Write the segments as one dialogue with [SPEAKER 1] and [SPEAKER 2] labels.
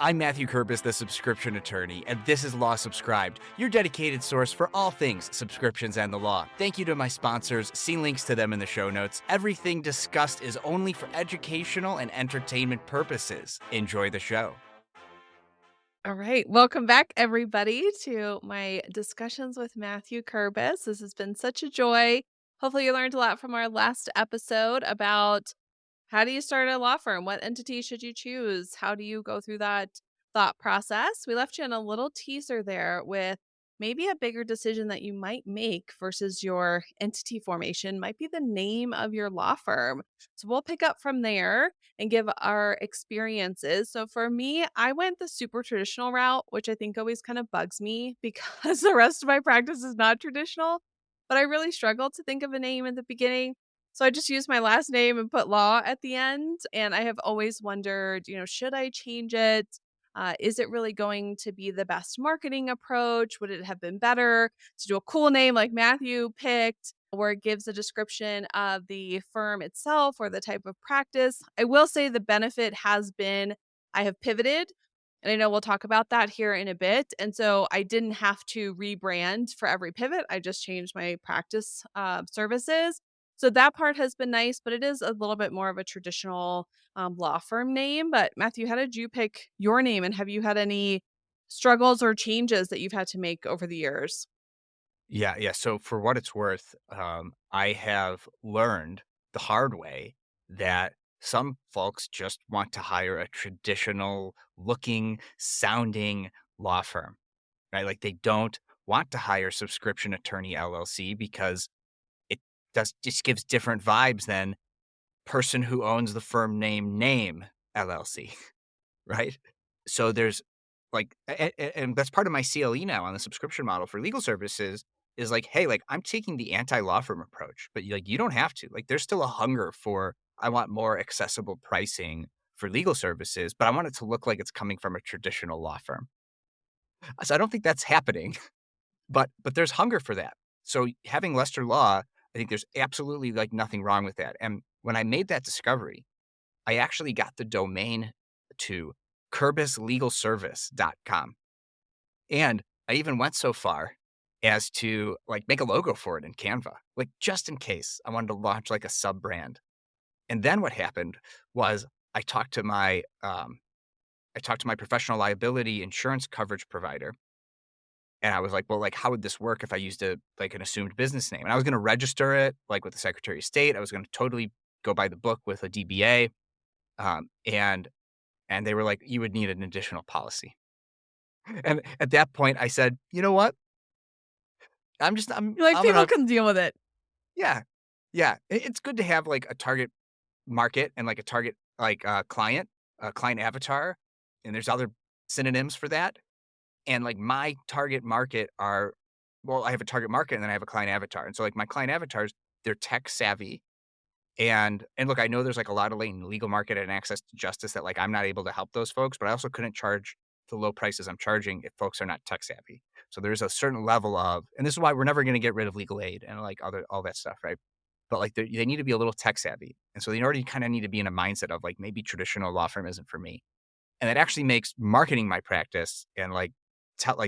[SPEAKER 1] I'm Matthew Kerbis, the subscription attorney, and this is Law Subscribed, your dedicated source for all things subscriptions and the law. Thank you to my sponsors. See links to them in the show notes. Everything discussed is only for educational and entertainment purposes. Enjoy the show.
[SPEAKER 2] All right. Welcome back, everybody, to my discussions with Matthew Kerbis. This has been such a joy. Hopefully, you learned a lot from our last episode about how do you start a law firm? What entity should you choose? How do you go through that thought process? We left you in a little teaser there with maybe a bigger decision that you might make versus your entity formation might be the name of your law firm. So we'll pick up from there and give our experiences. So for me, I went the super traditional route, which I think always kind of bugs me because the rest of my practice is not traditional. But I really struggled to think of a name in the beginning. So I just used my last name and put law at the end. And I have always wondered, should I change it? Is it really going to be the best marketing approach? Would it have been better to do a cool name like Matthew picked, where it gives a description of the firm itself or the type of practice? I will say the benefit has been I have pivoted. And I know we'll talk about that here in a bit. And so I didn't have to rebrand for every pivot. I just changed my practice services. So that part has been nice, but it is a little bit more of a traditional law firm name. But Matthew, how did you pick your name? And have you had any struggles or changes that you've had to make over the years?
[SPEAKER 1] Yeah. So for what it's worth, I have learned the hard way that some folks just want to hire a traditional looking, sounding law firm, right? Like they don't want to hire Subscription Attorney LLC because it just gives different vibes than person who owns the firm name LLC, right? So there's like, and that's part of my CLE now on the subscription model for legal services is like, hey, like I'm taking the anti-law firm approach, but you don't have to. Like, there's still a hunger for I want more accessible pricing for legal services, but I want it to look like it's coming from a traditional law firm. So I don't think that's happening, but there's hunger for that. So having Lester Law, I think there's absolutely like nothing wrong with that. And when I made that discovery, I actually got the domain to kerbislegalservice.com. And I even went so far as to like make a logo for it in Canva, like just in case I wanted to launch like a sub brand. And then what happened was I talked to my professional liability insurance coverage provider. And I was like, well, like, how would this work if I used an assumed business name? And I was going to register it like with the Secretary of State. I was going to totally go by the book with a DBA. Um, and And they were like, "You would need an additional policy." And at that point, I said, "You know what?
[SPEAKER 2] You're like,
[SPEAKER 1] I'm
[SPEAKER 2] people
[SPEAKER 1] gonna."
[SPEAKER 2] can deal with it.
[SPEAKER 1] Yeah. Yeah. It's good to have, like, a target market and, like, a target, like, client, a client avatar, and there's other synonyms for that. And, like, my target market are well, I have a target market, and then I have a client avatar. And so, like, my client avatars, they're tech savvy. And look, I know there's, like, a lot of latent legal market and access to justice that, like, I'm not able to help those folks, but I also couldn't charge the low prices I'm charging if folks are not tech savvy. So there's a certain level of and this is why we're never gonna get rid of legal aid and, like, other all that stuff, right? But, like, they need to be a little tech savvy, and so they already kinda need to be in a mindset of, like, maybe traditional law firm isn't for me. And that actually makes marketing my practice and, like,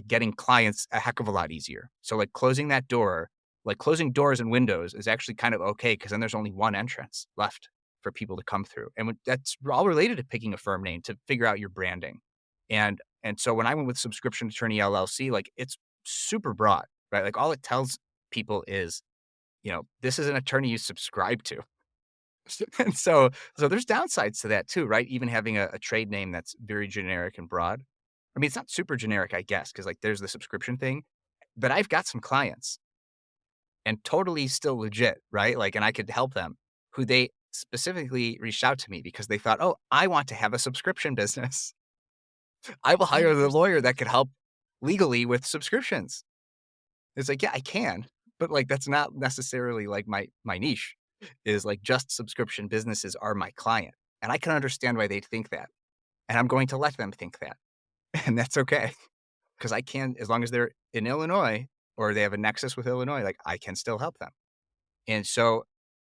[SPEAKER 1] getting clients a heck of a lot easier. So, like, closing that door like, closing doors and windows is actually kind of okay because then there's only one entrance left for people to come through. And that's all related to picking a firm name to figure out your branding. And so when I went with Subscription Attorney LLC, like, it's super broad, right? Like, all it tells people is, this is an attorney you subscribe to. And so there's downsides to that too, right? Even having a trade name that's very generic and broad. I mean, it's not super generic, I guess, because like there's the subscription thing, but I've got some clients and totally still legit, right? Like, and I could help them who they specifically reached out to me because they thought, oh, I want to have a subscription business. I will hire the lawyer
[SPEAKER 2] Interesting.
[SPEAKER 1] that could help legally with subscriptions. It's like, yeah, I can, but like that's not necessarily like my niche is like just subscription businesses are my client. And I can understand why they think that. And I'm going to let them think that. And that's okay. Because I can, as long as they're in Illinois or they have a nexus with Illinois, like I can still help them. And so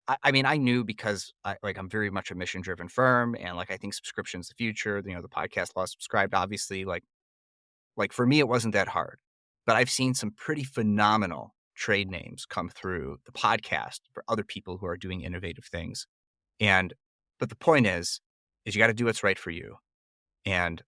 [SPEAKER 1] I mean, I knew because I'm very much a mission-driven firm, and, like, I think subscription's the future, the podcast law subscribed, obviously, for me, it wasn't that hard. But I've seen some pretty phenomenal trade names come through the podcast for other people who are doing innovative things, and but the point is you gotta do what's right for you, and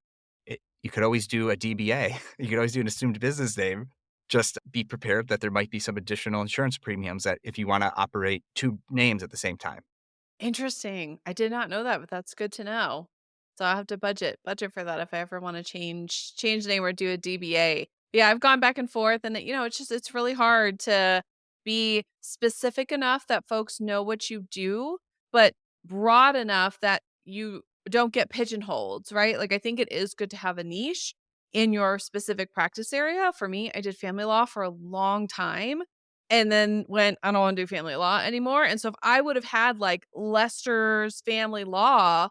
[SPEAKER 1] you could always do a DBA. You could always do an assumed business name. Just be prepared that there might be some additional insurance premiums that if you wanna operate 2 names at the same time.
[SPEAKER 2] Interesting. I did not know that, but that's good to know. So I'll have to budget for that if I ever want to change the name or do a DBA. Yeah, I've gone back and forth and it's really hard to be specific enough that folks know what you do, but broad enough that you don't get pigeonholed, right? Like I think it is good to have a niche in your specific practice area. For me, I did family law for a long time and then went, "I don't wanna do family law anymore," and so if I would have had, like, Lester's Family Law,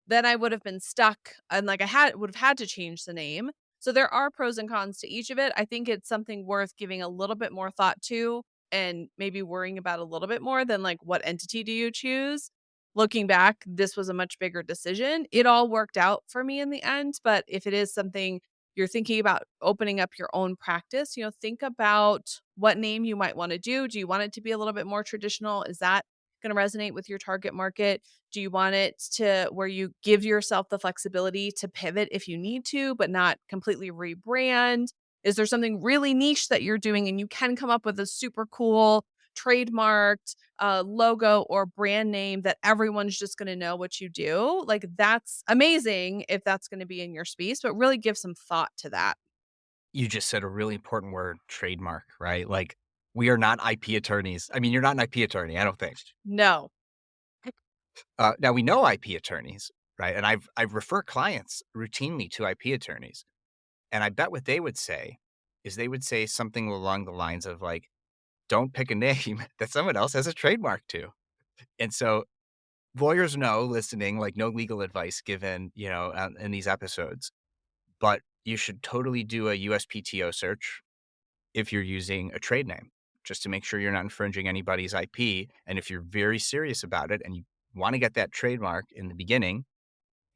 [SPEAKER 2] then I would have been stuck and, like, I would have had to change the name. So there are pros and cons to each of it. I think it's something worth giving a little bit more thought to and maybe worrying about a little bit more than, like, what entity do you choose? Looking back, this was a much bigger decision. It all worked out for me in the end, but if it is something you're thinking about opening up your own practice, think about what name you might wanna do. Do you want it to be a little bit more traditional? Is that gonna resonate with your target market? Do you want it to where you give yourself the flexibility to pivot if you need to, but not completely rebrand? Is there something really niche that you're doing and you can come up with a super cool trademarked logo or brand name that everyone's just going to know what you do? Like, that's amazing if that's going to be in your space, but really give some thought to that.
[SPEAKER 1] You just said a really important word, trademark, right? Like, we are not IP attorneys. I mean, you're not an IP attorney, I don't think.
[SPEAKER 2] No.
[SPEAKER 1] Now we know IP attorneys, right? And I've referred clients routinely to IP attorneys, and I bet what they would say is they would say something along the lines of like, "Don't pick a name that someone else has a trademark to." And so lawyers know listening, like no legal advice given, in these episodes, but you should totally do a USPTO search if you're using a trade name, just to make sure you're not infringing anybody's IP. And if you're very serious about it and you want to get that trademark in the beginning,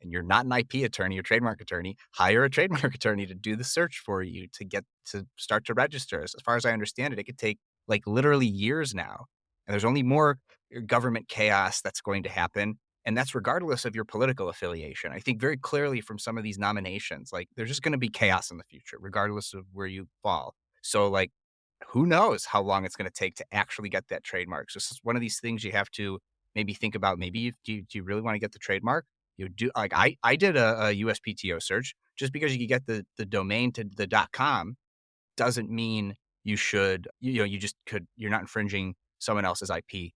[SPEAKER 1] and you're not an IP attorney or trademark attorney, hire a trademark attorney to do the search for you to get to start to register. As far as I understand it, it could take like literally years now. And there's only more government chaos that's going to happen. And that's regardless of your political affiliation. I think very clearly from some of these nominations, like there's just going to be chaos in the future, regardless of where you fall. So, like, who knows how long it's going to take to actually get that trademark? So, this is one of these things you have to maybe think about. Maybe do you really want to get the trademark? You do like I did a USPTO search. Just because you can get the domain to the .com doesn't mean you should, you just could, you're not infringing someone else's IP.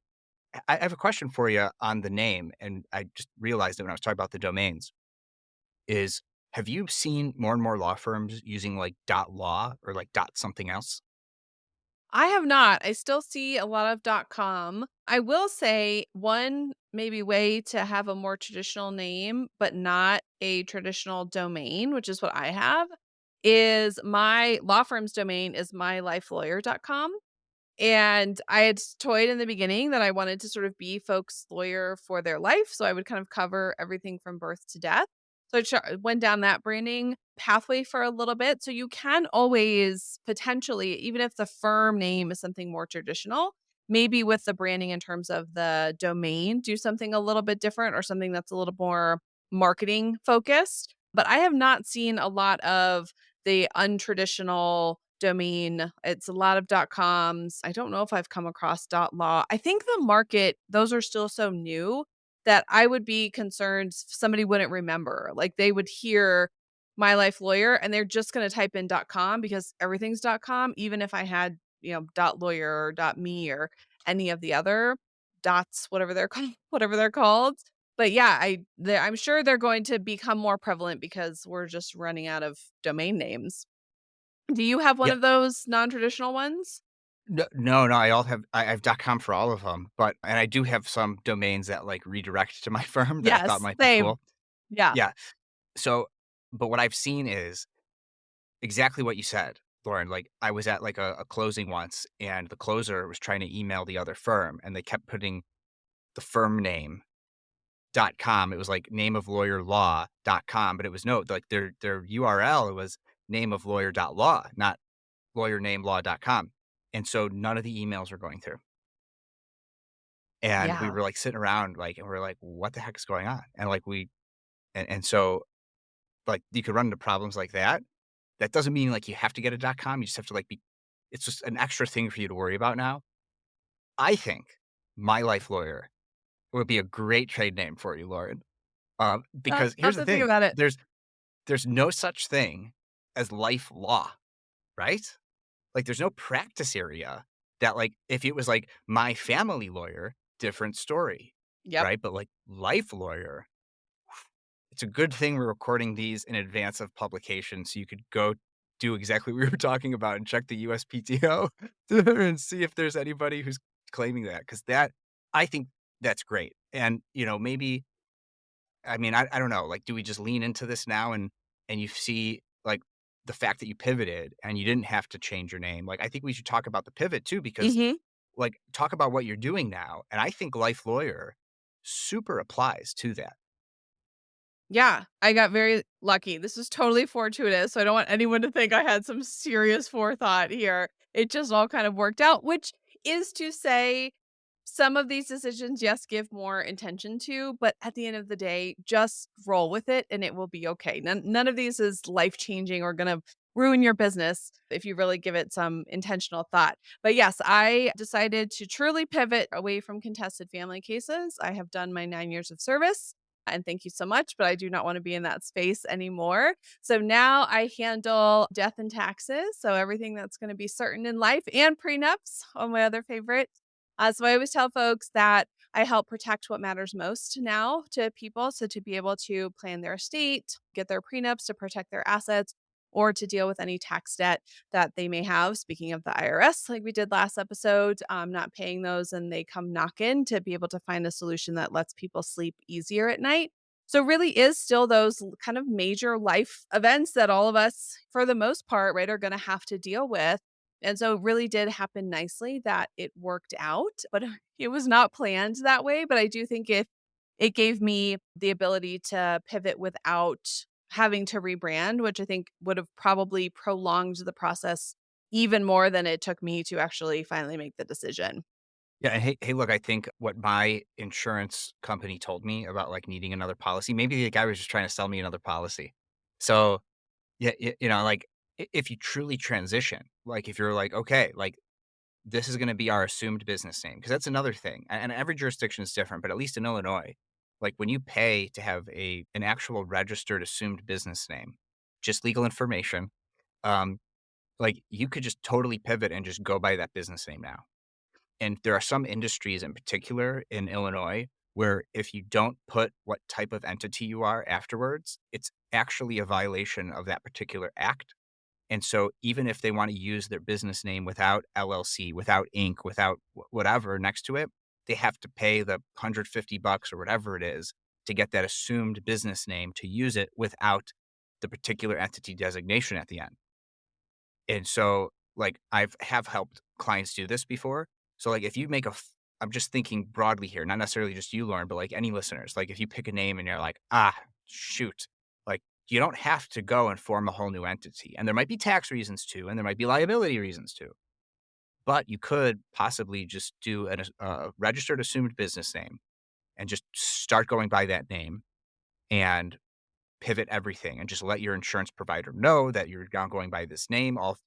[SPEAKER 1] I have a question for you on the name, and I just realized it when I was talking about the domains, is have you seen more and more law firms using like .law or like something else?
[SPEAKER 2] I have not. I still see a lot of .com. I will say one maybe way to have a more traditional name, but not a traditional domain, which is what I have, is my law firm's domain is mylifelawyer.com. And I had toyed in the beginning that I wanted to sort of be folks' lawyer for their life, so I would kind of cover everything from birth to death. So went down that branding pathway for a little bit. So you can always potentially, even if the firm name is something more traditional, maybe with the branding in terms of the domain, do something a little bit different or something that's a little more marketing focused. But I have not seen a lot of the untraditional domain. It's a lot of .coms. I don't know if I've come across .law. I think the market, those are still so new that I would be concerned somebody wouldn't remember. Like they would hear My Life Lawyer and they're just going to type in .com because everything's .com, even if I had, .lawyer or .me or any of the other dots, whatever they're called, whatever they're called. But yeah, I'm sure they're going to become more prevalent because we're just running out of domain names. Do you have one
[SPEAKER 1] Yeah.
[SPEAKER 2] of those non-traditional ones?
[SPEAKER 1] No, no, no. I have .com for all of them, but and I do have some domains that like redirect to my firm that I thought
[SPEAKER 2] Yes,
[SPEAKER 1] might be
[SPEAKER 2] same.
[SPEAKER 1] cool.
[SPEAKER 2] Yeah.
[SPEAKER 1] Yeah. So, but what I've seen is exactly what you said, Lauren. Like I was at like a closing once, and the closer was trying to email the other firm, and they kept putting the firm name.com. It was like nameoflawyerlaw.com, but it was no, like their URL, it was nameoflawyer.law, not lawyernamelawcom. And so none of the emails were going through. And we
[SPEAKER 2] Yeah.
[SPEAKER 1] were like sitting around like, and we're like, what the heck is going on? And like and so like you could run into problems like that. That doesn't mean like you have to get a .com. You just have to like it's just an extra thing for you to worry about now. I think My Life Lawyer would be a great trade name for you, Lauren.
[SPEAKER 2] I'll
[SPEAKER 1] Because here's
[SPEAKER 2] have
[SPEAKER 1] the
[SPEAKER 2] to think
[SPEAKER 1] thing,
[SPEAKER 2] about it.
[SPEAKER 1] there's no such thing as life law, right? Like, there's no practice area that, like, if it was like My Family Lawyer, different story,
[SPEAKER 2] Yep.
[SPEAKER 1] right? But like life lawyer, it's a good thing we're recording these in advance of publication so you could go do exactly what we were talking about and check the USPTO and see if there's anybody who's claiming that. Because that, I think that's great. And, maybe I mean, I don't know, like, do we just lean into this now and you see, like, the fact that you pivoted and you didn't have to change your name? Like, I think we should talk about the pivot too because,
[SPEAKER 2] Mhm.
[SPEAKER 1] like, talk about what you're doing now, and I think life lawyer super applies to that.
[SPEAKER 2] Yeah, I got very lucky. This is totally fortuitous, so I don't want anyone to think I had some serious forethought here. It just all kind of worked out, which is to say some of these decisions, yes, give more intention to, but at the end of the day, just roll with it and it will be okay. None of these is life-changing or gonna ruin your business if you really give it some intentional thought. But yes, I decided to truly pivot away from contested family cases. I have done my 9 years of service and thank you so much, but I do not want to be in that space anymore. So now I handle death and taxes. So everything that's going to be certain in life and prenups on my other favorite. So I always tell folks that I help protect what matters most now to people. So to be able to plan their estate, get their prenups to protect their assets, or to deal with any tax debt that they may have. Speaking of the IRS, like we did last episode, not paying those and they come knock in to be able to find a solution that lets people sleep easier at night. So, really is still those kind of major life events that all of us, for the most part, right, are going to have to deal with. And so, it really did happen nicely that it worked out, but it was not planned that way. But I do think if it gave me the ability to pivot without having to rebrand, which I think would have probably prolonged the process even more than it took me to actually finally make the decision.
[SPEAKER 1] Yeah, and hey, look, I think what my insurance company told me about, like, needing another policy, maybe the guy was just trying to sell me another policy. So, yeah, like, if you truly transition, like, if you're like, "Okay, like, this is gonna be our assumed business name," because that's another thing, and every jurisdiction is different, but at least in Illinois, like, when you pay to have an actual registered assumed business name, just legal information, um, like, you could just totally pivot and just go by that business name now. And there are some industries in particular in Illinois where if you don't put what type of entity you are afterwards, it's actually a violation of that particular act. And so even if they want to use their business name without LLC, without Inc., without whatever next to it, they have to pay the 150 bucks or whatever it is to get that assumed business name to use it without the particular entity designation at the end. And so, like, have helped clients do this before. So, like, if you make I'm just thinking broadly here, not necessarily just you, Lauren, but like any listeners, like if you pick a name and you're like, shoot, like you don't have to go and form a whole new entity. And there might be tax reasons too, and there might be liability reasons too. But you could possibly just do a registered assumed business name and just start going by that name and pivot everything and just let your insurance provider know that you're now going by this name. All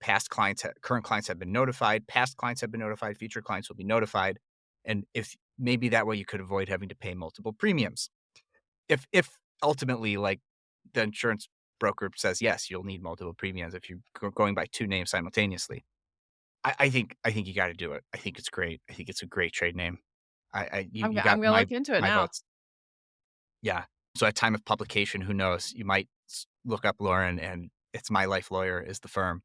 [SPEAKER 1] current clients have been notified, past clients have been notified, future clients will be notified. And if maybe that way you could avoid having to pay multiple premiums. If ultimately like the insurance broker says, yes, you'll need multiple premiums if you're going by two names simultaneously. I think you got to do it. I think it's great. I think it's a great trade name. You
[SPEAKER 2] I'm
[SPEAKER 1] got
[SPEAKER 2] gonna look into it
[SPEAKER 1] my
[SPEAKER 2] now.
[SPEAKER 1] votes. Yeah. So at time of publication, who knows? You might look up Lauren and it's My Life Lawyer is the firm.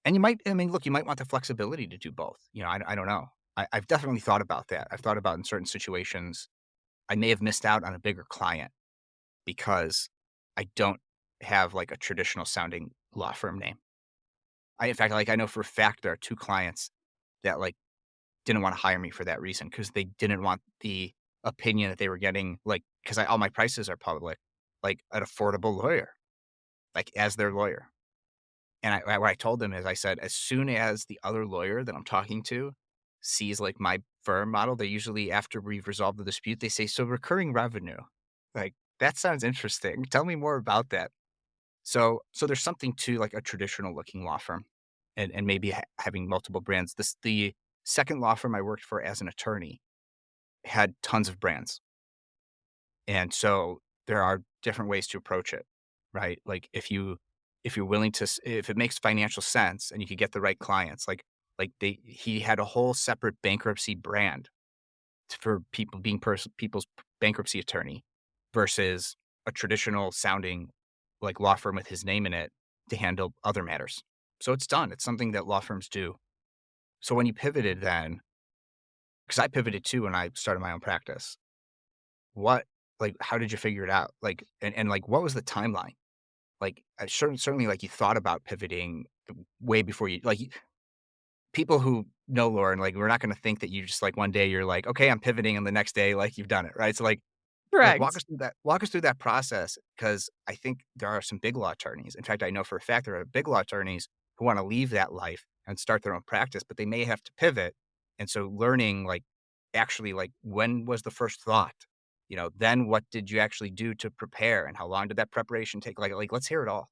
[SPEAKER 1] And you might I mean, look, you might want the flexibility to do both, I don't know. I've definitely thought about that. I've thought about in certain situations, I may have missed out on a bigger client because I don't have, like, a traditional sounding law firm name. In fact, like, I know for a fact there are 2 clients that, like, didn't wanna hire me for that reason because they didn't want the opinion that they were getting, like, 'cause all my prices are public, like, an affordable lawyer, like, as their lawyer. And what I told them is I said, "As soon as the other lawyer that I'm talking to sees, like, my firm model, they usually, after we've resolved the dispute, they say, 'So recurring revenue.' Like, that sounds interesting. Tell me more about that." So there's something to, like, a traditional looking law firm and maybe having multiple brands. The second law firm I worked for as an attorney had tons of brands. And so there are different ways to approach it, right? Like if you're willing to if it makes financial sense and you could get the right clients, he had a whole separate bankruptcy brand for people being people's bankruptcy attorney versus a traditional sounding like law firm with his name in it to handle other matters. So it's done. It's something that law firms do. So when you pivoted then, because I pivoted too when I started my own practice, what how did you figure it out? And like, what was the timeline? Like, certainly, like, you thought about pivoting way before people who know Lauren, like, we're not gonna think that you just, like, one day you're like, "Okay, I'm pivoting," and the next day, like, you've done it, right? So,
[SPEAKER 2] Correct.
[SPEAKER 1] walk us through that process because I think there are some big law attorneys. In fact, I know for a fact there are big law attorneys who wanna leave that life and start their own practice, but they may have to pivot, and so learning, like, actually, like, when was the first thought? Then what did you actually do to prepare, and how long did that preparation take? Let's hear it all.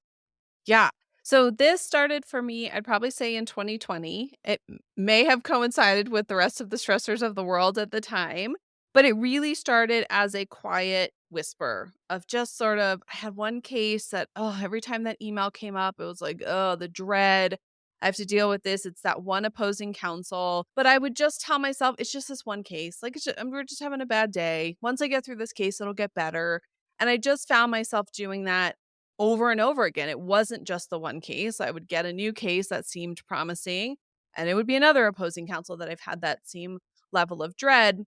[SPEAKER 2] Yeah. So this started for me, I'd probably say in 2020. It may have coincided with the rest of the stressors of the world at the time, but it really started as a quiet whisper of just sort of, I had one case that, oh, every time that email came up, it was like, oh, the dread. I have to deal with this. It's that one opposing counsel. But I would just tell myself, it's just this one case. Like, we're just having a bad day. Once I get through this case, it'll get better. And I just found myself doing that over and over again. It wasn't just the one case. I would get a new case that seemed promising, and it would be another opposing counsel that I've had that same level of dread.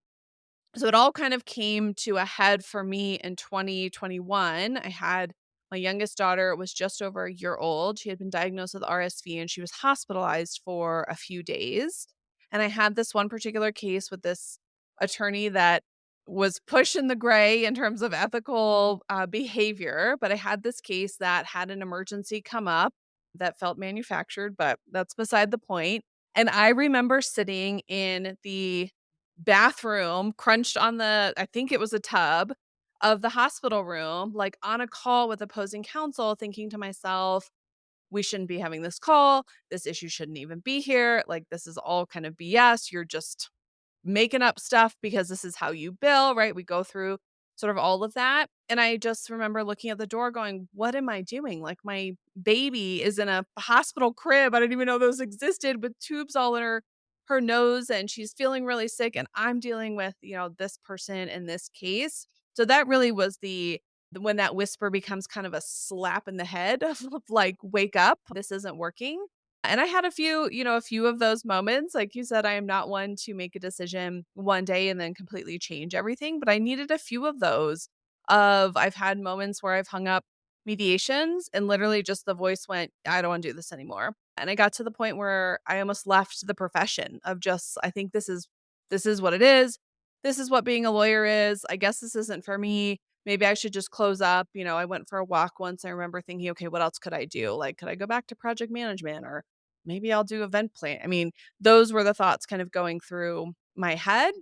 [SPEAKER 2] So it all kind of came to a head for me in 2021. I had my youngest daughter was just over a year old. She had been diagnosed with RSV and she was hospitalized for a few days. And I had this one particular case with this attorney that was pushing the gray in terms of ethical behavior. But I had this case that had an emergency come up that felt manufactured, but that's beside the point. And I remember sitting in the bathroom, crunched on the I think it was a tub of the hospital room, like, on a call with opposing counsel, thinking to myself, "We shouldn't be having this call. This issue shouldn't even be here. Like, this is all kind of BS. You're just making up stuff because this is how you bill," right? We go through sort of all of that. And I just remember looking at the door going, "What am I doing? Like, my baby is in a hospital crib. I didn't even know those existed with tubes all in her nose and she's feeling really sick and I'm dealing with, this person in this case." So that really was when that whisper becomes kind of a slap in the head of like, "Wake up. This isn't working." And I had a few of those moments. Like you said, I am not one to make a decision one day and then completely change everything, but I needed a few of those I've had moments where I've hung up mediations and literally just the voice went, "I don't want to do this anymore." And I got to the point where I almost left the profession of just, I think this is what it is. This is what being a lawyer is. I guess this isn't for me. Maybe I should just close up. I went for a walk once. I remember thinking, okay, what else could I do? Like, could I go back to project management or maybe I'll do event plan. I mean, those were the thoughts kind of going through my head.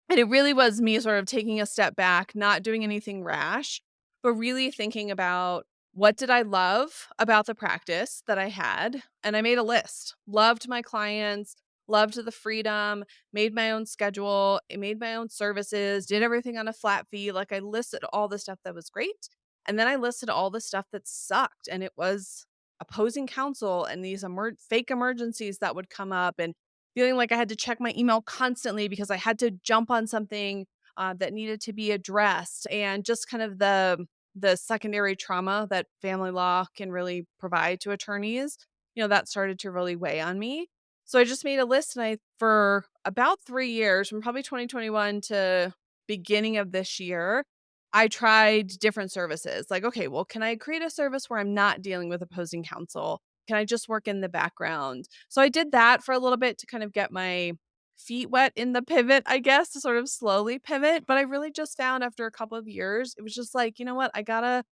[SPEAKER 2] And it really was me sort of taking a step back, not doing anything rash, but really thinking about what did I love about the practice that I had? And I made a list. Loved my clients, loved the freedom, made my own schedule, made my own services, did everything on a flat fee. Like, I listed all the stuff that was great. And then I listed all the stuff that sucked. And it was opposing counsel and these fake emergencies that would come up and feeling like I had to check my email constantly because I had to jump on something that needed to be addressed, and just kind of the secondary trauma that family law can really provide to attorneys. That started to really weigh on me. So I just made a list, and for about 3 years, from probably 2021 to beginning of this year, I tried different services. Like, okay, well, can I create a service where I'm not dealing with opposing counsel? Can I just work in the background? So I did that for a little bit to kind of get my feet wet in the pivot, I guess, to sort of slowly pivot. But I really just found after a couple of years, it was just like, you know what? I gotta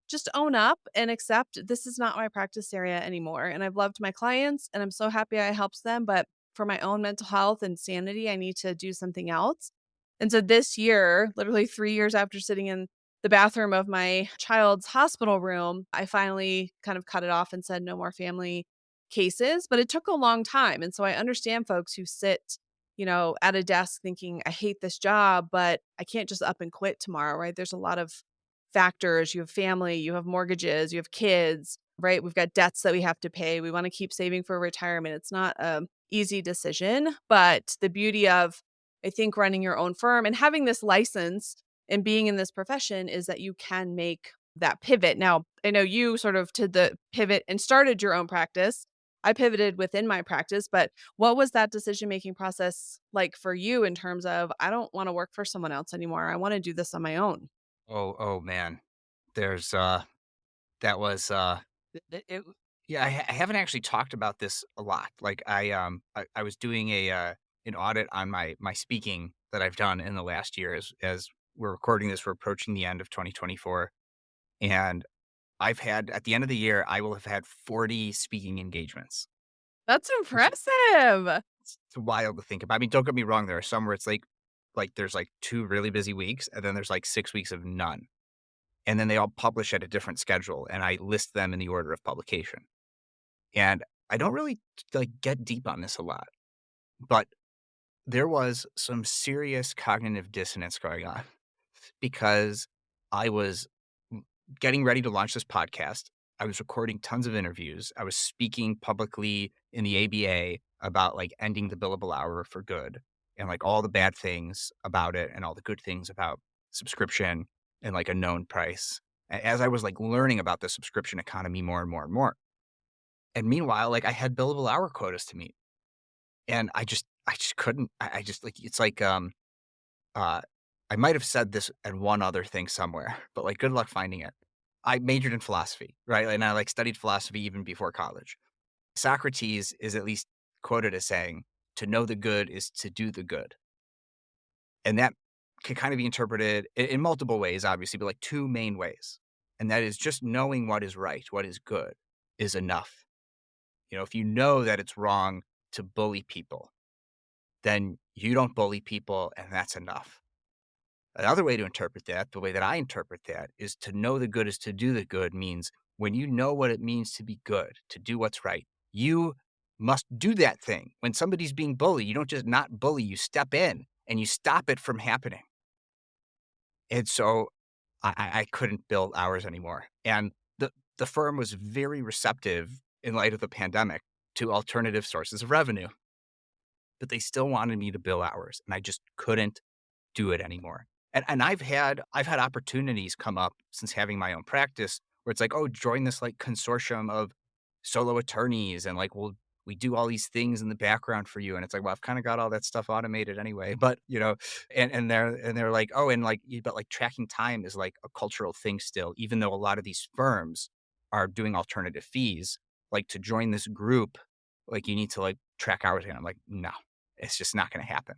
[SPEAKER 2] just own up and accept this is not my practice area anymore. And I've loved my clients and I'm so happy I helped them. But for my own mental health and sanity, I need to do something else. And so this year, literally 3 years after sitting in the bathroom of my child's hospital room, I finally kind of cut it off and said no more family cases. But it took a long time. And so I understand folks who sit, at a desk thinking, I hate this job, but I can't just up and quit tomorrow, right? There's a lot of factors. You have family, you have mortgages, you have kids, right? We've got debts that we have to pay. We want to keep saving for retirement. It's not a easy decision, but the beauty of I think running your own firm and having this license and being in this profession is that you can make that pivot. Now, I know you sort of did the pivot and started your own practice. I pivoted within my practice, but what was that decision making process like for you in terms of I don't want to work for someone else anymore. I want to do this on my own.
[SPEAKER 1] Oh, man. There's, that was, it yeah, I haven't actually talked about this a lot. Like, I was doing an audit on my speaking that I've done in the last year as we're recording this, we're approaching the end of 2024, and I've had at the end of the year, I will have had 40 speaking engagements,
[SPEAKER 2] That's
[SPEAKER 1] which
[SPEAKER 2] impressive.
[SPEAKER 1] it's wild to think about. I mean, don't get me wrong, there are some where it's like, there's, like, 2 really busy weeks, and then there's, like, 6 weeks of none. And then they all publish at a different schedule, and I list them in the order of publication. And I don't really, like, get deep on this a lot, but there was some serious cognitive dissonance going on because I was getting ready to launch this podcast. I was recording tons of interviews. I was speaking publicly in the ABA about, like, ending the billable hour for good and, like, all the bad things about it and all the good things about subscription and, like, a known price as I was, like, learning about the subscription economy more and more and more. And meanwhile, like, I had billable hour quotas to meet, and I just couldn't. I just, like, it's like, uh, I might have said this and one other thing somewhere, but, like, good luck finding it. I majored in philosophy, right? And I, like, studied philosophy even before college. Socrates is at least quoted as saying, "To know the good is to do the good." And that can kind of be interpreted in multiple ways, obviously, but, like, 2 main ways. And that is just knowing what is right, what is good is enough. If you know that it's wrong to bully people, then you don't bully people, and that's enough. Another way to interpret that, the way that I interpret that, is to know the good is to do the good means when you know what it means to be good, to do what's right, you must do that thing. When somebody's being bullied, you don't just not bully, you step in and you stop it from happening. And so I couldn't bill hours anymore. And the firm was very receptive in light of the pandemic to alternative sources of revenue, but they still wanted me to bill hours, and I just couldn't do it anymore. And I've had opportunities come up since having my own practice where it's like, "Oh, join this, like, consortium of solo attorneys, and, like, we do all these things in the background for you," and it's like, "Well, I've kinda got all that stuff automated anyway," but, and they're like, "Oh, and, like, but, like, tracking time is, like, a cultural thing still, even though a lot of these firms are doing alternative fees, like, to join this group, like, you need to, like, track hours," and I'm like, "No, it's just not gonna happen,"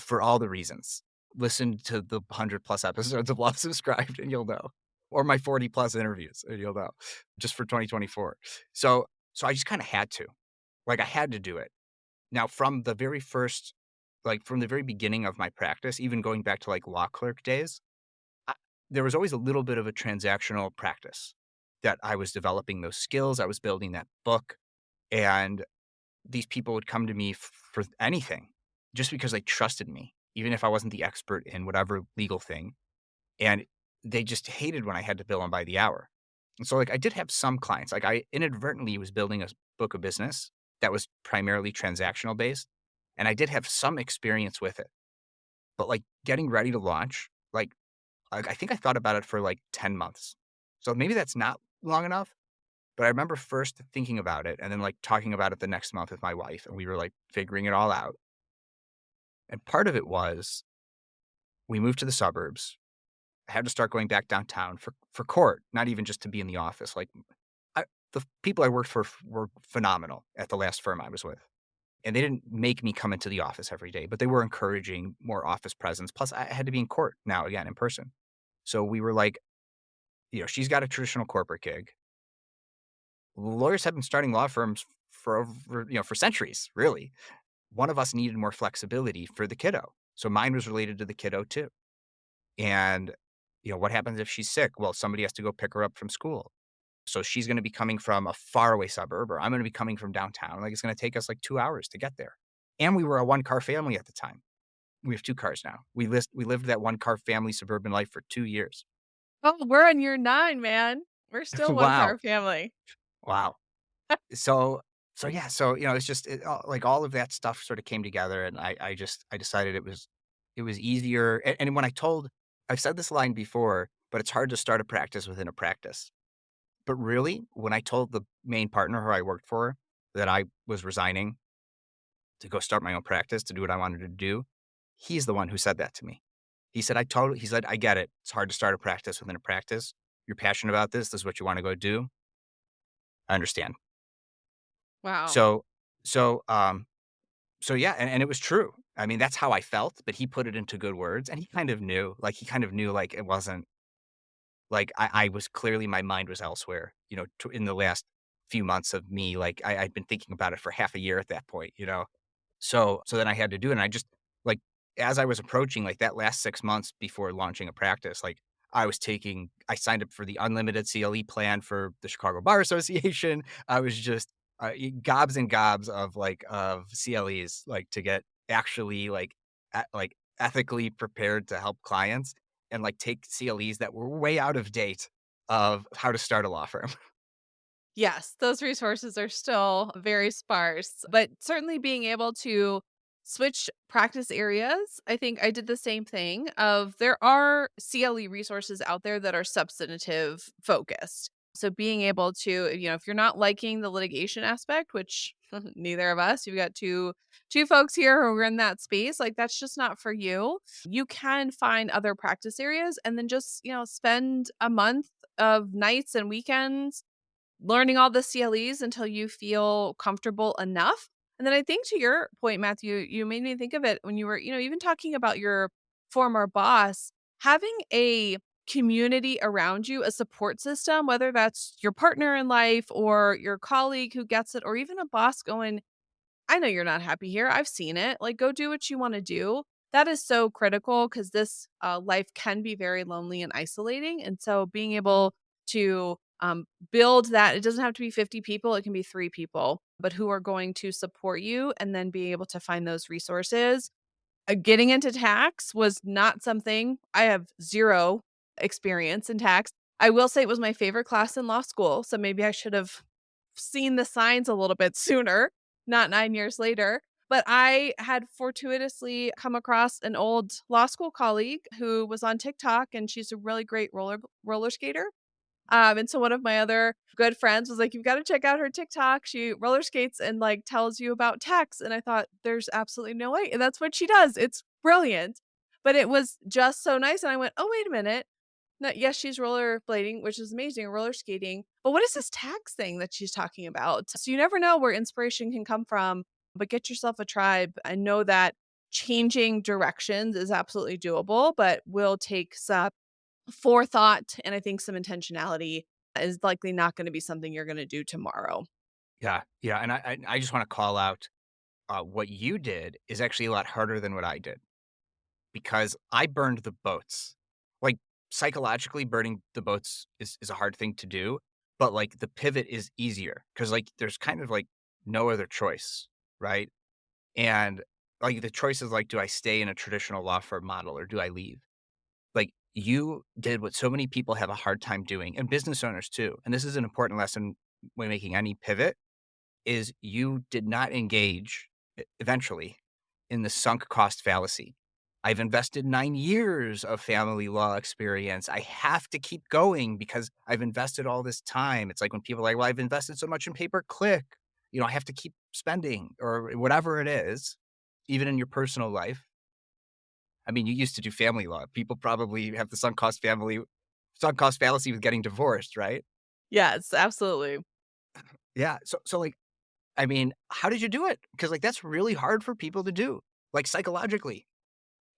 [SPEAKER 1] for all the reasons. Listen to the 100 plus episodes of Love Subscribed and you'll know, or my 40 plus interviews and you'll know, just for 2024. So I just kinda had to. Like, I had to do it. Now from the very first from the very beginning of my practice, even going back to, like, law clerk days, I there was always a little bit of a transactional practice that I was developing those skills, I was building that book, and these people would come to me for anything just because they trusted me, even if I wasn't the expert in whatever legal thing. And they just hated when I had to bill them by the hour. And so, like, I did have some clients. Like, I inadvertently was building a book of business that was primarily transactional based. And I did have some experience with it. But, like, getting ready to launch, I think I thought about it for like 10 months. So maybe that's not long enough. But I remember first thinking about it and then, like, talking about it the next month with my wife, and we were, like, figuring it all out. And part of it was we moved to the suburbs. I had to start going back downtown for court, not even just to be in the office. Like, the people I worked for were phenomenal at the last firm I was with. And they didn't make me come into the office every day, but they were encouraging more office presence. Plus, I had to be in court now again in person. So we were like, she's got a traditional corporate gig. Lawyers have been starting law firms for over, for centuries, really. One of us needed more flexibility for the kiddo. So mine was related to the kiddo too. And, what happens if she's sick? Well, somebody has to go pick her up from school. So she's going to be coming from a faraway suburb, or I'm going to be coming from downtown. Like, it's going to take us like 2 hours to get there. And we were a one car family at the time. We have 2 cars now. We lived that one-car family suburban life for 2 years.
[SPEAKER 2] Oh, we're on year 9, man. We're still one
[SPEAKER 1] Wow.
[SPEAKER 2] car family.
[SPEAKER 1] Wow. So yeah, so, it's just like all of that stuff sort of came together, and I decided it was easier, and when I've said this line before, but it's hard to start a practice within a practice. But really, when I told the main partner who I worked for that I was resigning to go start my own practice to do what I wanted to do, he's the one who said that to me. He said, "I get it. It's hard to start a practice within a practice. You're passionate about this. This is what you wanna go do. I understand."
[SPEAKER 2] Wow.
[SPEAKER 1] So so, um, so yeah, and it was true. I mean, that's how I felt, but he put it into good words, and he kind of knew, like, it wasn't like, I was clearly my mind was elsewhere, in the last few months of me, like, I'd been thinking about it for half a year at that point, you know? So then I had to do it, and I just like, as I was approaching, like, that last 6 months before launching a practice, like, I signed up for the unlimited CLE plan for the Chicago Bar Association. I was just, gobs and gobs of, of CLEs, like, to get actually, ethically prepared to help clients and, like, take CLEs that were way out of date of how to start a law firm.
[SPEAKER 2] Yes, those resources are still very sparse, but certainly being able to switch practice areas, I think I did the same thing of there are CLE resources out there that are substantive focused. So being able to, if you're not liking the litigation aspect, which neither of us, you've got two folks here who are in that space, like that's just not for you. You can find other practice areas and then just, spend a month of nights and weekends learning all the CLEs until you feel comfortable enough. And then I think to your point, Matthew, you made me think of it when you were, even talking about your former boss, having a community around you, a support system, whether that's your partner in life or your colleague who gets it, or even a boss going, I know you're not happy here. I've seen it. Like, go do what you want to do. That is so critical because this life can be very lonely and isolating. And so, being able to build that, it doesn't have to be 50 people, it can be 3 people, but who are going to support you and then be able to find those resources. Getting into tax was not something I have 0 experience in tax. I will say it was my favorite class in law school, so maybe I should have seen the signs a little bit sooner, not 9 years later. But I had fortuitously come across an old law school colleague who was on TikTok, and she's a really great roller skater. And so one of my other good friends was like, "You've got to check out her TikTok. She roller skates and like tells you about tax." And I thought, "There's absolutely no way." And that's what she does. It's brilliant. But it was just so nice. And I went, "Oh, wait a minute. No, yes, she's rollerblading, which is amazing, roller skating. But what is this tax thing that she's talking about?" So you never know where inspiration can come from, but get yourself a tribe and know that changing directions is absolutely doable, but will take some forethought, and I think some intentionality is likely not gonna be something you're gonna do tomorrow.
[SPEAKER 1] Yeah, yeah, and I just wanna call out, what you did is actually a lot harder than what I did, because I burned the boats. Like, psychologically, burning the boats is a hard thing to do, but, like, the pivot is easier because there's kind of, no other choice, right? And, the choice is, do I stay in a traditional law firm model or do I leave? Like, you did what so many people have a hard time doing, and business owners too, and this is an important lesson when making any pivot, is you did not engage eventually in the sunk cost fallacy. I've invested 9 years of family law experience. I have to keep going because I've invested all this time. It's like when people are like, "Well, I've invested so much in pay per click, I have to keep spending," or whatever it is, even in your personal life. I mean, you used to do family law. People probably have the sunk cost fallacy with getting divorced, right?
[SPEAKER 2] Yes, absolutely.
[SPEAKER 1] Yeah. So, I mean, how did you do it? Because like, that's really hard for people to do, like, psychologically.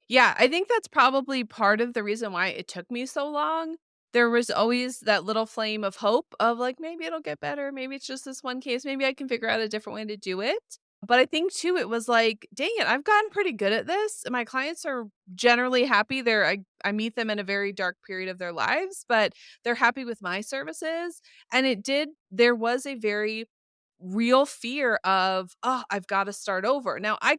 [SPEAKER 2] Yeah, I think that's probably part of the reason why it took me so long. There was always that little flame of hope of like, maybe it'll get better. Maybe it's just this one case. Maybe I can figure out a different way to do it. But I think too, it was like, dang it, I've gotten pretty good at this. And my clients are generally happy. I meet them in a very dark period of their lives, but they're happy with my services. And there was a very real fear of, "Oh, I've gotta start over." Now, I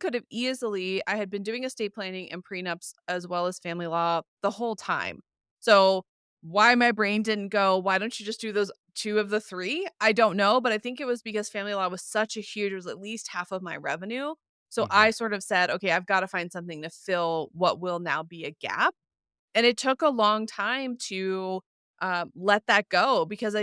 [SPEAKER 2] had been doing estate planning and prenups as well as family law the whole time. So, why my brain didn't go, "Why don't you just do those 2 of the 3?" I don't know, but I think it was because family law was such a huge it was at least half of my revenue. So,
[SPEAKER 1] Mhm,
[SPEAKER 2] I sort of said, "Okay, I've gotta find something to fill what will now be a gap." And it took a long time to, let that go because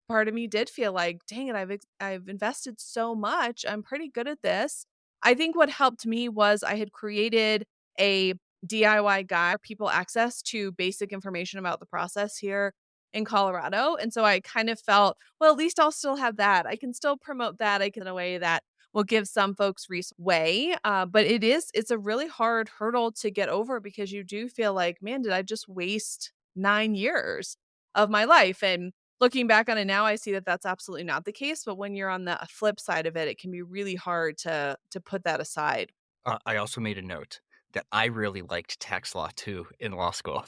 [SPEAKER 2] part of me did feel like, "Dang it, I've invested so much, I'm pretty good at this." I think what helped me was I had created a DIY guide, people access to basic information about the process here in Colorado, and so I kind of felt, "Well, at least I'll still have that. I can still promote that, I can in a way that will give some folks way, but it's a really hard hurdle to get over because you do feel like, "Man, did I just waste 9 years of my life?" And looking back on it now, I see that that's absolutely not the case, but when you're on the flip side of it, it can be really hard to put that aside.
[SPEAKER 1] I also made a note that I really liked tax law too in law school.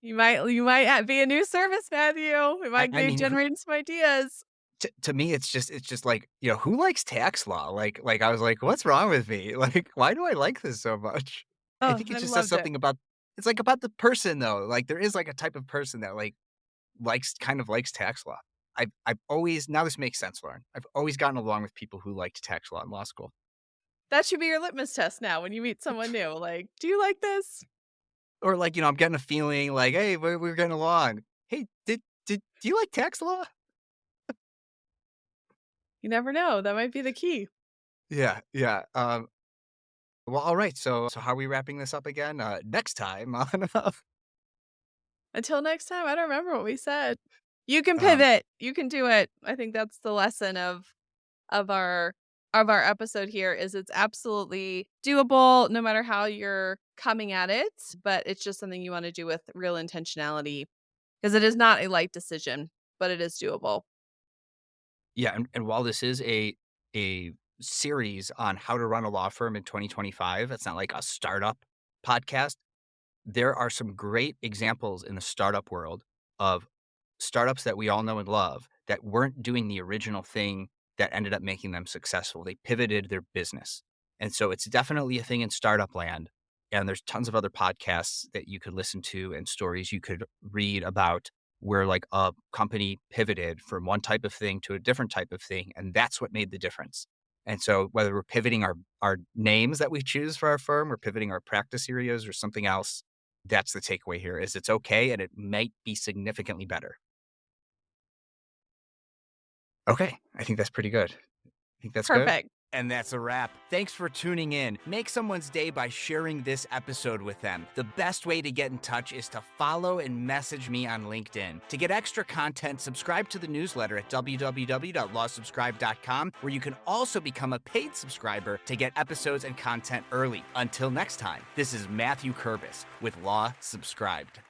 [SPEAKER 2] You might be a new service, Matthew. We might
[SPEAKER 1] I
[SPEAKER 2] be
[SPEAKER 1] mean,
[SPEAKER 2] generating some ideas.
[SPEAKER 1] to me, it's just like, who likes tax law? Like, I was like, "What's wrong with me? Like, why do I like this so much?" I
[SPEAKER 2] Oh,
[SPEAKER 1] think it
[SPEAKER 2] I
[SPEAKER 1] just says
[SPEAKER 2] loved it.
[SPEAKER 1] something about it's, like, about the person, though, like, there is, like, a type of person that, like, kind of likes tax law. I've always now this makes sense, Lauren. I've always gotten along with people who liked tax law in law school.
[SPEAKER 2] That should be your litmus test now when you meet someone new, like, "Do you like this?"
[SPEAKER 1] Or, like, I'm getting a feeling like, "Hey, we're getting along. Hey, do you like tax law?"
[SPEAKER 2] You never know, that might be the key.
[SPEAKER 1] Yeah, yeah, well, alright, so how are we wrapping this up again? Next time on,
[SPEAKER 2] Until next time, I don't remember what we said. You can
[SPEAKER 1] um
[SPEAKER 2] pivot. You can do it. I think that's the lesson of our of our episode here is it's absolutely doable no matter how you're coming at it, but it's just something you want to do with real intentionality because it is not a light decision, but it is doable.
[SPEAKER 1] Yeah, and while this is a series on how to run a law firm in 2025, it's not like a startup podcast. There are some great examples in the startup world of startups that we all know and love that weren't doing the original thing that ended up making them successful. They pivoted their business. And so it's definitely a thing in startup land. And there's tons of other podcasts that you could listen to and stories you could read about where like a company pivoted from one type of thing to a different type of thing. And that's what made the difference. And so whether we're pivoting our names that we choose for our firm or pivoting our practice areas or something else, that's the takeaway here is it's okay and it might be significantly better. Okay, I think that's pretty good. I think that's good.
[SPEAKER 2] Perfect.
[SPEAKER 1] And that's a wrap. Thanks for tuning in. Make someone's day by sharing this episode with them. The best way to get in touch is to follow and message me on LinkedIn. To get extra content, subscribe to the newsletter at www.lawsubscribe.com, where you can also become a paid subscriber to get episodes and content early. Until next time, this is Matthew Kurbis with Law Subscribed.